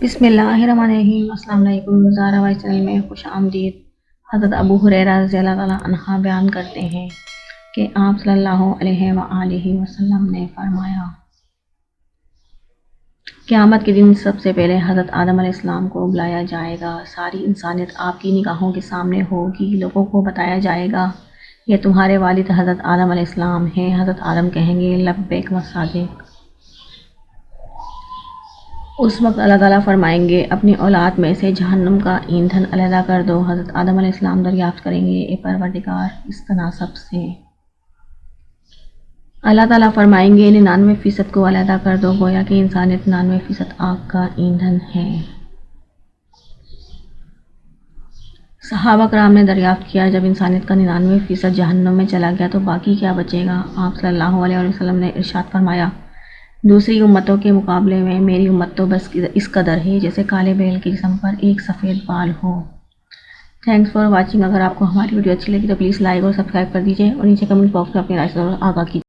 بسم اللہ الرحمن الرحیم۔ السلام علیکم۔ زہرا وائس چینل میں خوش آمدید۔ حضرت ابو ہریرہ رضی اللہ تعالیٰ عنہ بیان کرتے ہیں کہ آپ صلی اللہ علیہ وآلہ وسلم نے فرمایا، قیامت کے دن سب سے پہلے حضرت آدم علیہ السلام کو بلایا جائے گا۔ ساری انسانیت آپ کی نگاہوں کے سامنے ہوگی۔ لوگوں کو بتایا جائے گا، یہ تمہارے والد حضرت آدم علیہ السلام ہیں۔ حضرت آدم کہیں گے، لبیک و صادق۔ اس وقت اللہ تعالیٰ فرمائیں گے، اپنی اولاد میں سے جہنم کا ایندھن علیحدہ کر دو۔ حضرت آدم علیہ السلام دریافت کریں گے، اے پروردگار، اس تناسب سے؟ اللہ تعالیٰ فرمائیں گے، 99% کو علیحدہ کر دو، گویا کہ انسانیت 99% آگ کا ایندھن ہے۔ صحابہ کرام نے دریافت کیا، جب انسانیت کا 99% جہنم میں چلا گیا تو باقی کیا بچے گا؟ آپ صلی اللہ علیہ وسلم نے ارشاد فرمایا، دوسری امتوں کے مقابلے میں میری امت تو بس اس قدر ہے جیسے کالے بیل کے جسم پر ایک سفید بال ہو۔ Thanks for watching. اگر آپ کو ہماری ویڈیو اچھی لگی تو پلیز لائک اور سبسکرائب کر دیجیے اور نیچے کمنٹ باکس میں اپنی رائے سے آگاہ کیجیے۔